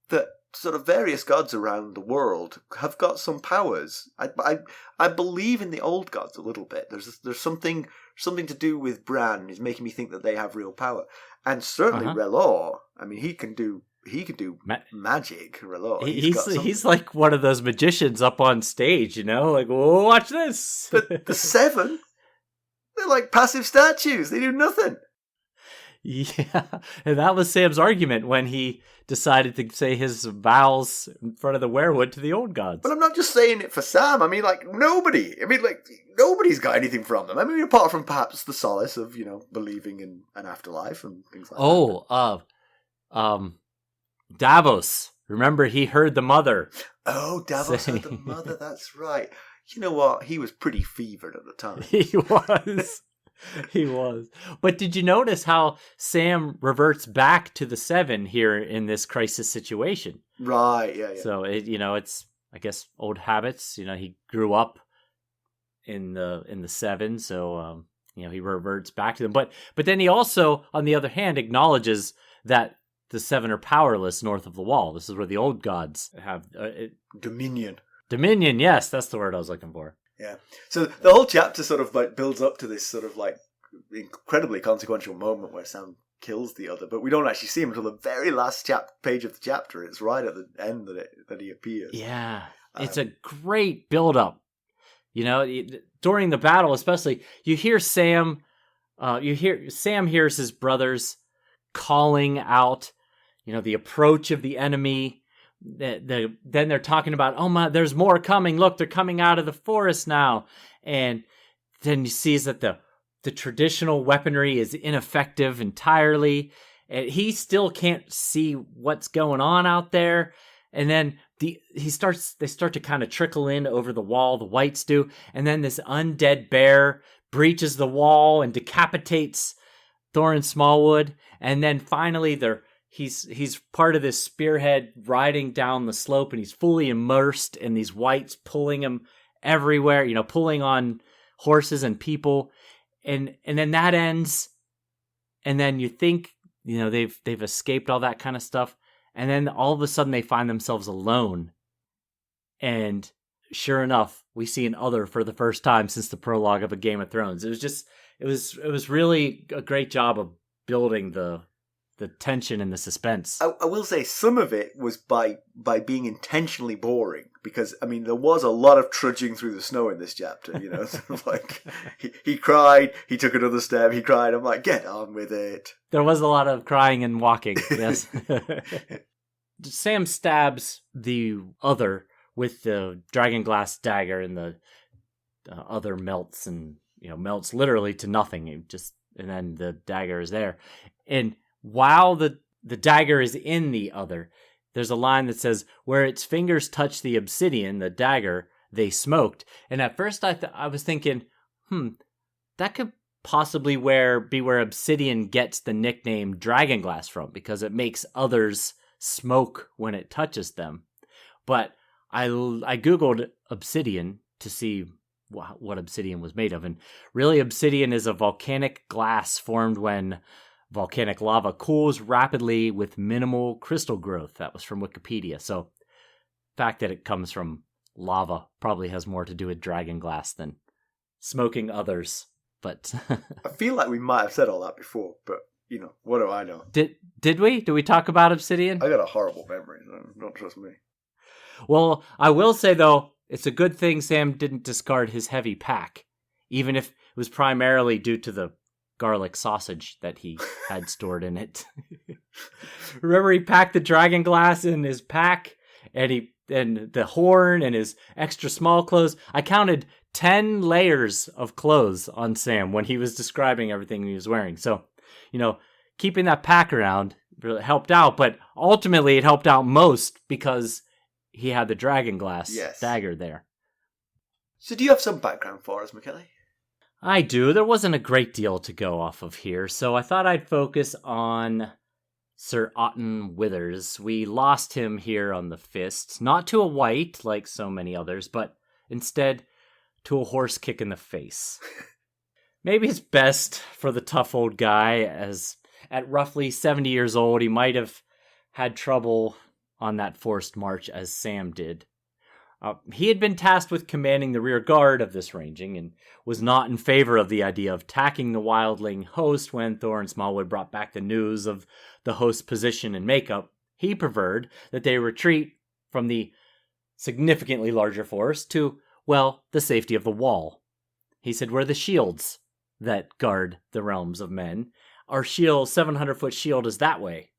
that sort of various gods around the world have got some powers. I believe in the old gods a little bit. There's something to do with Bran is making me think that they have real power, and certainly Relor. I mean, he can do magic. Relor. He's like one of those magicians up on stage, like, whoa, watch this. But the seven, they're like passive statues. They do nothing. Yeah, and that was Sam's argument when he decided to say his vows in front of the werewood to the old gods. But I'm not just saying it for Sam. I mean, like, nobody. I mean, like, nobody's got anything from them. I mean, apart from perhaps the solace of, believing in an afterlife and things like that. Davos. Remember, he heard the mother. Oh, Davos heard the mother. That's right. You know what? He was pretty fevered at the time. He was. He was. But did you notice how Sam reverts back to the seven here in this crisis situation? Right, yeah. So, it's, I guess, old habits. He grew up in the seven, so, he reverts back to them. But then he also, on the other hand, acknowledges that the seven are powerless north of the wall. This is where the old gods have... Dominion. Dominion, yes, that's the word I was looking for. Yeah. So the whole chapter sort of like builds up to this sort of like incredibly consequential moment where Sam kills the other, but we don't actually see him until the very last page of the chapter. It's right at the end that he appears. Yeah. It's a great build-up. During the battle especially, you hear Sam hears his brothers calling out, the approach of the enemy. Then they're talking about, oh my, there's more coming. Look, they're coming out of the forest now. And then he sees that the traditional weaponry is ineffective entirely. And he still can't see what's going on out there. And then they start to kind of trickle in over the wall. The wights do. And then this undead bear breaches the wall and decapitates Thorin Smallwood. And then finally he's part of this spearhead riding down the slope, and he's fully immersed in these wights pulling him everywhere, pulling on horses and people. And then that ends. And then you think, they've escaped all that kind of stuff. And then all of a sudden they find themselves alone. And sure enough, we see an other for the first time since the prologue of A Game of Thrones. It was really a great job of building the tension and the suspense. I will say some of it was by being intentionally boring, because I mean there was a lot of trudging through the snow in this chapter. Sort of like he cried, he took another step, he cried. I'm like, get on with it. There was a lot of crying and walking. Yes. Sam stabs the other with the dragonglass dagger, and the other melts and melts literally to nothing. And then the dagger is there, and while the dagger is in the other, there's a line that says, where its fingers touch the obsidian, the dagger, they smoked. And at first I was thinking, that could possibly be where obsidian gets the nickname dragonglass from, because it makes others smoke when it touches them. But I Googled obsidian to see what obsidian was made of. And really, obsidian is a volcanic glass formed when volcanic lava cools rapidly with minimal crystal growth. That was from Wikipedia. So the fact that it comes from lava probably has more to do with dragonglass than smoking others. But I feel like we might have said all that before, but what do I know? Did we? Did we talk about obsidian? I got a horrible memory, so don't trust me. Well, I will say though, it's a good thing Sam didn't discard his heavy pack, even if it was primarily due to the garlic sausage that he had stored in it. Remember, he packed the dragonglass in his pack, and the horn and his extra small clothes. I counted 10 layers of clothes on Sam when he was describing everything he was wearing. So, keeping that pack around really helped out, but ultimately it helped out most because he had the dragonglass dagger there. So do you have some background for us, Mackelly? I do. There wasn't a great deal to go off of here, so I thought I'd focus on Sir Otten Withers. We lost him here on the Fist, not to a wight like so many others, but instead to a horse kick in the face. Maybe it's best for the tough old guy, as at roughly 70 years old, he might have had trouble on that forced march as Sam did. He had been tasked with commanding the rear guard of this ranging and was not in favor of the idea of attacking the wildling host when Thor and Smallwood brought back the news of the host's position and makeup. He preferred that they retreat from the significantly larger force to, well, the safety of the wall. He said, we're the shields that guard the realms of men. Our shield, 700-foot shield, is that way.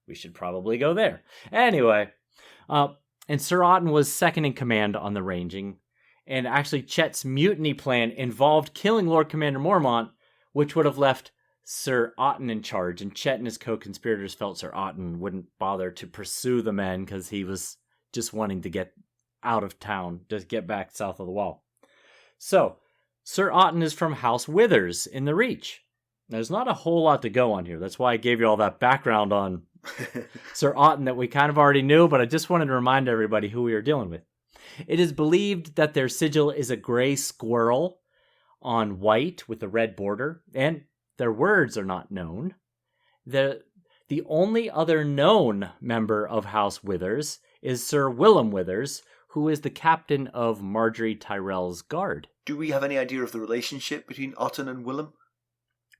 We should probably go there. Anyway, and Sir Otten was second in command on the ranging, and actually Chett's mutiny plan involved killing Lord Commander Mormont, which would have left Sir Otten in charge, and Chett and his co-conspirators felt Sir Otten wouldn't bother to pursue the men because he was just wanting to get out of town, to get back south of the wall. So, Sir Otten is from House Withers in the Reach. There's not a whole lot to go on here. That's why I gave you all that background on Sir Otten that we kind of already knew, but I just wanted to remind everybody who we are dealing with. It is believed that their sigil is a gray squirrel on white with a red border, and their words are not known. The only other known member of House Withers is Sir Willem Withers, who is the captain of Marjorie Tyrell's guard. Do we have any idea of the relationship between Otten and Willem?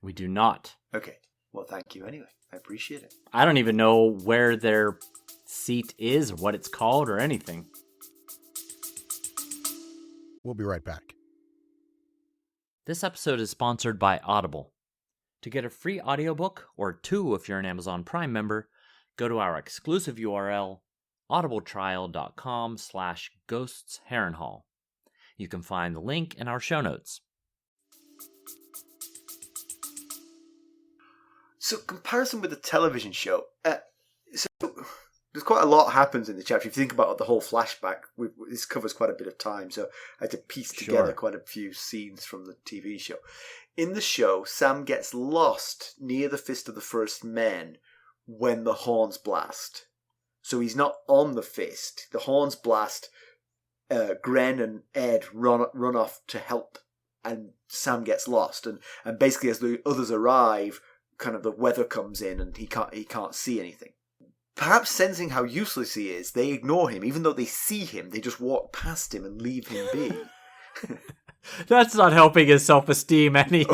We do not. Okay. Well, thank you anyway. I appreciate it. I don't even know where their seat is, or what it's called, or anything. We'll be right back. This episode is sponsored by Audible. To get a free audiobook, or 2 if you're an Amazon Prime member, go to our exclusive URL, audibletrial.com/ghostsharrenhal. You can find the link in our show notes. So, comparison with the television show. So there's quite a lot happens in the chapter. If you think about the whole flashback, this covers quite a bit of time. So I had to piece together quite a few scenes from the TV show. In the show, Sam gets lost near the Fist of the First Men when the horns blast. So he's not on the fist. The horns blast. Gren and Ed run off to help, and Sam gets lost. And basically, as the others arrive, kind of the weather comes in, and he can't see anything. Perhaps sensing how useless he is, they ignore him. Even though they see him, they just walk past him and leave him be. That's not helping his self-esteem any.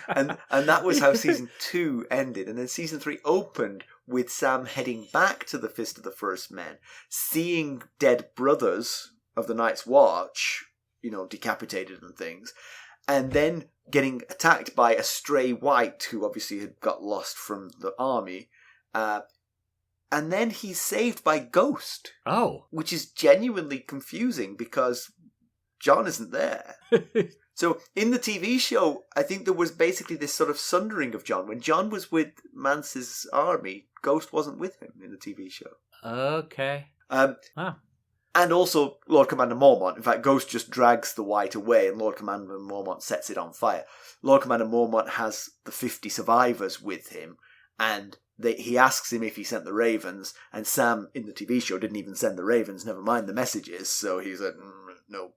and that was how season 2 ended. And then season 3 opened with Sam heading back to the Fist of the First Men, seeing dead brothers of the Night's Watch, decapitated and things, and then getting attacked by a stray wight who obviously had got lost from the army. And then he's saved by Ghost. Oh. Which is genuinely confusing because John isn't there. So in the TV show, I think there was basically this sort of sundering of John. When John was with Mance's army, Ghost wasn't with him in the TV show. Okay. And also Lord Commander Mormont. In fact, Ghost just drags the wight away and Lord Commander Mormont sets it on fire. Lord Commander Mormont has the 50 survivors with him, and he asks him if he sent the ravens, and Sam in the TV show didn't even send the ravens, never mind the messages, so he's like, no.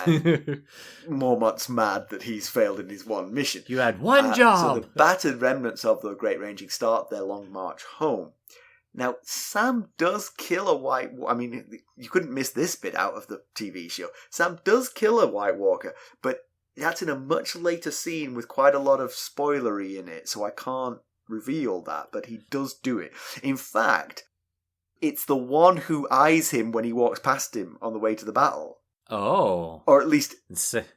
And Mormont's mad that he's failed in his one mission. You had one job! So the battered remnants of the Great Ranging start their long march home. Now, Sam does kill a White Walker. I mean, you couldn't miss this bit out of the TV show. Sam does kill a White Walker, but that's in a much later scene with quite a lot of spoilery in it, so I can't reveal that, but he does do it. In fact, it's the one who eyes him when he walks past him on the way to the battle. Oh. Or at least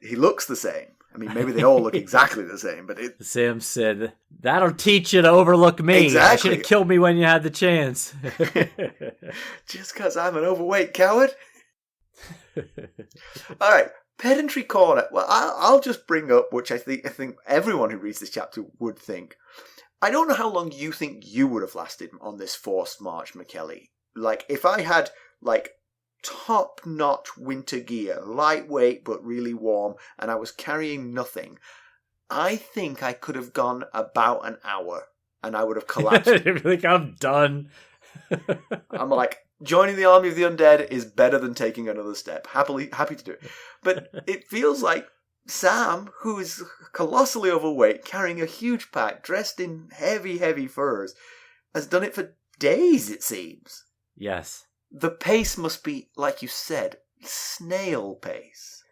he looks the same. I mean, maybe they all look exactly the same, but Sam said, that'll teach you to overlook me. Exactly. You should have killed me when you had the chance. Just because I'm an overweight coward? All right, pedantry corner. Well, I'll just bring up, which I think everyone who reads this chapter would think. I don't know how long you think you would have lasted on this forced march, Mackelly. Like, if I had, top-notch winter gear, lightweight but really warm, and I was carrying nothing, I think I could have gone about an hour, and I would have collapsed. I think I'm done. I'm like, joining the army of the undead is better than taking another step. Happy to do it. But it feels like Sam, who is colossally overweight, carrying a huge pack, dressed in heavy, heavy furs, has done it for days, it seems. Yes. The pace must be, like you said, snail pace.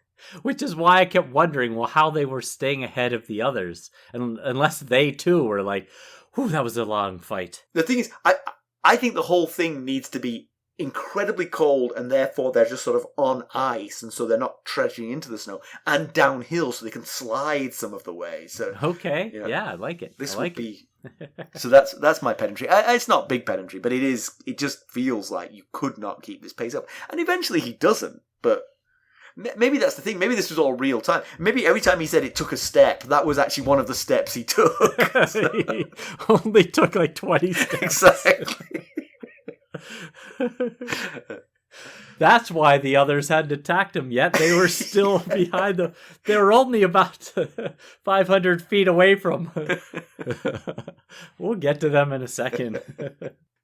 Which is why I kept wondering, well, how they were staying ahead of the others. And unless they, too, were like, whew, that was a long fight. The thing is, I think the whole thing needs to be incredibly cold, and therefore they're just sort of on ice, and so they're not trudging into the snow, and downhill so they can slide some of the way. So okay, yeah, I like it. This I like would be so. That's my pedantry. It's not big pedantry, but it is. It just feels like you could not keep this pace up, and eventually he doesn't. But maybe that's the thing. Maybe this was all real time. Maybe every time he said it took a step, that was actually one of the steps he took. He only took like 20 steps. Exactly. That's why the others hadn't attacked him yet. They were still behind them. They were only about 500 feet away from him. We'll get to them in a second.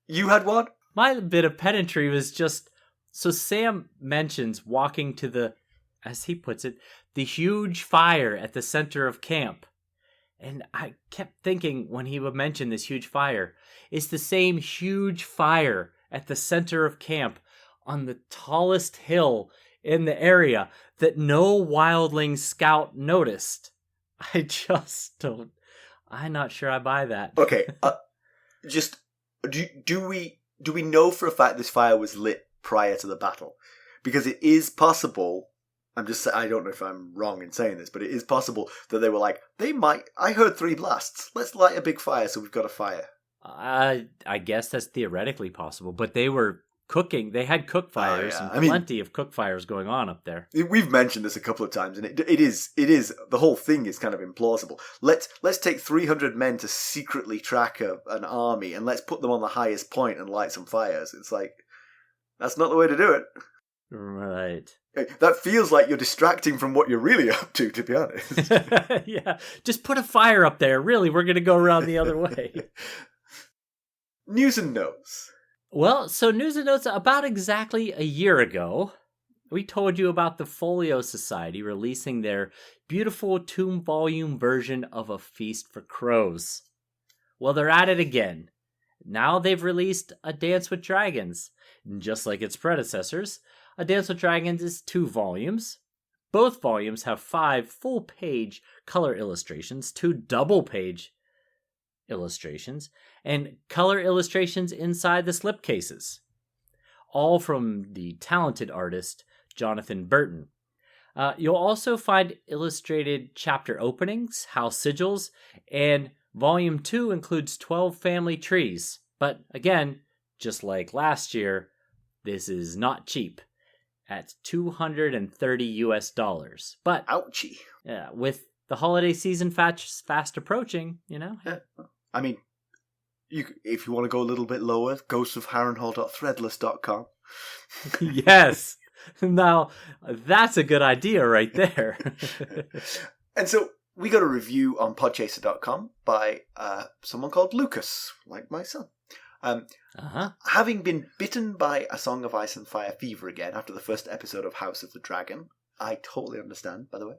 You had one? My bit of pedantry was just... So Sam mentions walking to the, as he puts it, the huge fire at the center of camp. And I kept thinking when he would mention this huge fire, it's the same huge fire at the center of camp on the tallest hill in the area that no wildling scout noticed. I just don't... I'm not sure I buy that. Okay, just... Do we know for a fact this fire was lit prior to the battle? Because it is possible... I don't know if I'm wrong in saying this, but it is possible that they were like, I heard 3 blasts. Let's light a big fire so we've got a fire. I guess that's theoretically possible, but they were cooking. They had cook fires and plenty of cook fires going on up there. We've mentioned this a couple of times, and it is the whole thing is kind of implausible. Let's take 300 men to secretly track an army, and let's put them on the highest point and light some fires. It's like, that's not the way to do it. Right. That feels like you're distracting from what you're really up to be honest. Yeah, just put a fire up there. Really, we're going to go around the other way. News and notes. Well, so news and notes, about exactly a year ago, we told you about the Folio Society releasing their beautiful tomb volume version of A Feast for Crows. Well, they're at it again. Now they've released A Dance with Dragons. Just like its predecessors, A Dance with Dragons is 2 volumes. Both volumes have 5 full-page color illustrations, 2 double-page illustrations, and color illustrations inside the slipcases. All from the talented artist Jonathan Burton. You'll also find illustrated chapter openings, house sigils, and Volume 2 includes 12 family trees. But again, just like last year, this is not cheap at $230. But ouchie. With the holiday season fast approaching, Yeah. I mean, if you want to go a little bit lower, ghostsofharrenhal.threadless.com. Yes. Now, that's a good idea right there. And so we got a review on podchaser.com by someone called Lucas, like my son. Having been bitten by a Song of Ice and Fire fever again after the first episode of House of the Dragon, I totally understand, by the way,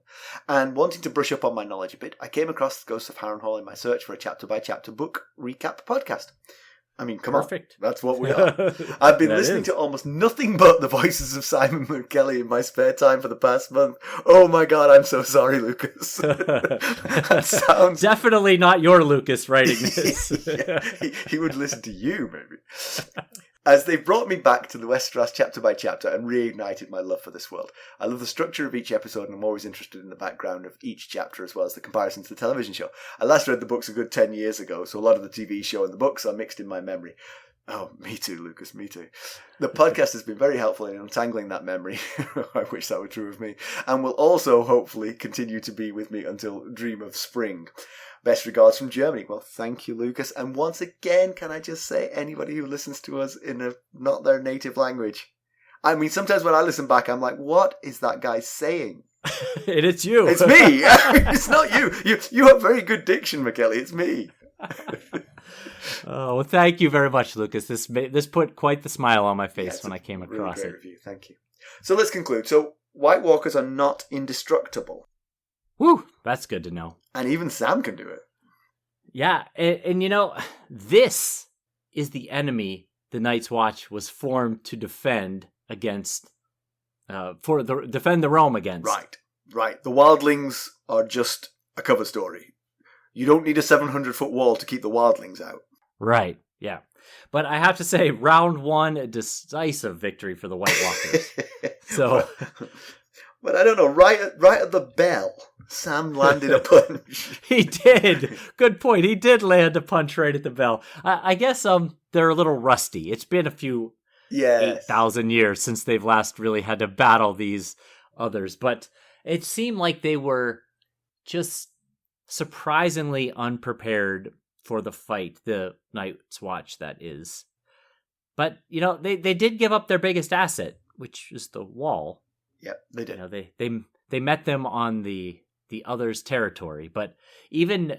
and wanting to brush up on my knowledge a bit, I came across Ghosts of Harrenhal in my search for a chapter-by-chapter book recap podcast. I mean, come Perfect. on. That's what we are. I've been listening to almost nothing but the voices of Simon Mackelly in my spare time for the past month. Oh my god, I'm so sorry, Lucas. That sounds... Definitely not your Lucas writing this. Yeah, he would listen to you, maybe. As they brought me back to the Westeros chapter by chapter and reignited my love for this world. I love the structure of each episode, and I'm always interested in the background of each chapter as well as the comparison to the television show. I last read the books a good 10 years ago, so a lot of the TV show and the books are mixed in my memory. Oh, me too, Lucas, me too. The podcast has been very helpful in untangling that memory. I wish that were true of me. And will also, hopefully, continue to be with me until Dream of Spring. Best regards from Germany. Well, thank you, Lucas. And once again, can I just say, anybody who listens to us in not their native language. I mean, sometimes when I listen back, I'm like, what is that guy saying? And it's you. It's me. It's not you. You have very good diction, Mackelly. It's me. Oh, well, thank you very much, Lucas. This put quite the smile on my face when I came across really great it. Review. Thank you. So let's conclude. So White Walkers are not indestructible. Woo, that's good to know. And even Sam can do it. Yeah, and you know, this is the enemy the Night's Watch was formed to defend against, defend the realm against. Right. The wildlings are just a cover story. You don't need a 700-foot wall to keep the wildlings out. Right, yeah. But I have to say, round one, a decisive victory for the White Walkers. So, but I don't know, right at the bell, Sam landed a punch. He did. Good point. He did land a punch right at the bell. I guess they're a little rusty. It's been a few 8,000 years since they've last really had to battle these others. But it seemed like they were just surprisingly unprepared for the fight, the Night's Watch, that is. But, they did give up their biggest asset, which is the wall. Yep, they did. They met them on the other's territory, but even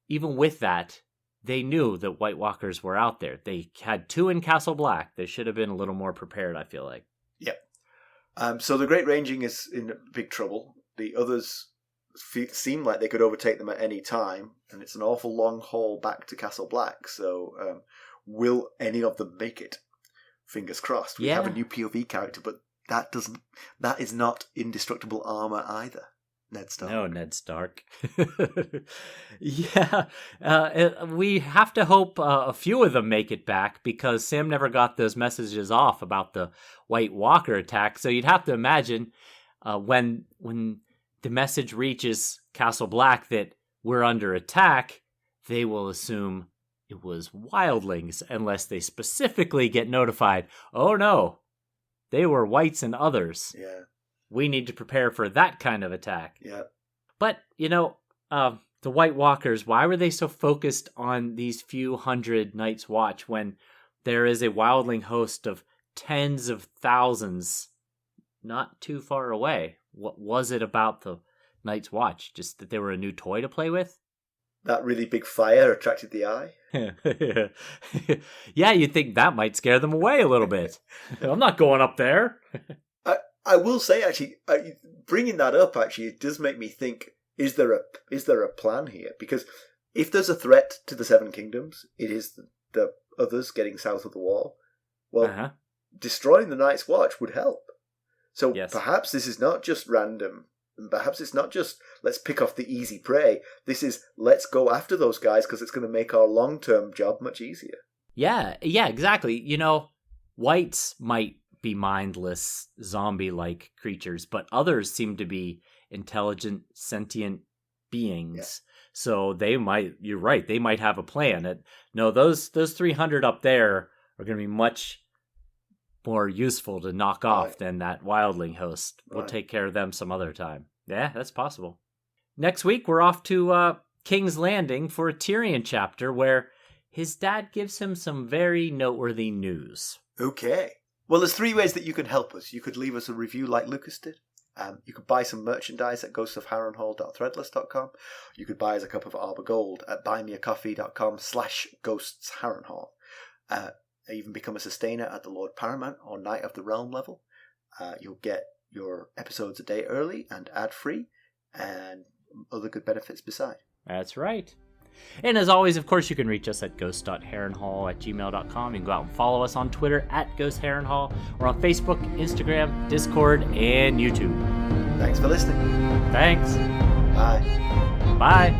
with that, they knew that White Walkers were out there. They had 2 in Castle Black. They should have been a little more prepared, I feel like. Yep. So the Great Ranging is in big trouble. The others seem like they could overtake them at any time, and it's an awful long haul back to Castle Black. So will any of them make it? Fingers crossed. We have a new POV character, but that is not indestructible armor either. Ned Stark. No, Ned Stark. We have to hope a few of them make it back, because Sam never got those messages off about the White Walker attack. So you'd have to imagine when the message reaches Castle Black that we're under attack, they will assume it was wildlings, unless they specifically get notified, oh no, they were wights and others. Yeah. We need to prepare for that kind of attack. Yeah. But, the White Walkers, why were they so focused on these few hundred Night's Watch when there is a wildling host of tens of thousands not too far away? What was it about the Night's Watch? Just that they were a new toy to play with? That really big fire attracted the eye. Yeah, you'd think that might scare them away a little bit. I'm not going up there. I will say, actually, bringing that up, actually, it does make me think, is there a plan here? Because if there's a threat to the Seven Kingdoms, it is the others getting south of the wall. Well, destroying the Night's Watch would help. So perhaps this is not just random, and perhaps it's not just let's pick off the easy prey. This is let's go after those guys because it's going to make our long-term job much easier. Yeah, exactly. Wights might be mindless, zombie-like creatures, but others seem to be intelligent, sentient beings. Yeah. So you're right, they might have a plan. No, those 300 up there are going to be much more useful to knock off than that wildling host. We'll take care of them some other time. Yeah, that's possible. Next week, we're off to King's Landing for a Tyrion chapter where his dad gives him some very noteworthy news. Okay. Well, there's 3 ways that you can help us. You could leave us a review like Lucas did. You could buy some merchandise at ghostsofharrenhal.threadless.com. You could buy us a cup of Arbor Gold at buymeacoffee.com/ghostsharrenhal. Even become a sustainer at the Lord Paramount or Knight of the Realm level. You'll get your episodes a day early and ad-free, and other good benefits beside. That's right. And as always, of course, you can reach us at ghost.harrenhal@gmail.com. You can go out and follow us on Twitter at @ghostharrenhal, or on Facebook, Instagram, Discord, and YouTube. Thanks for listening. Thanks. Bye. Bye.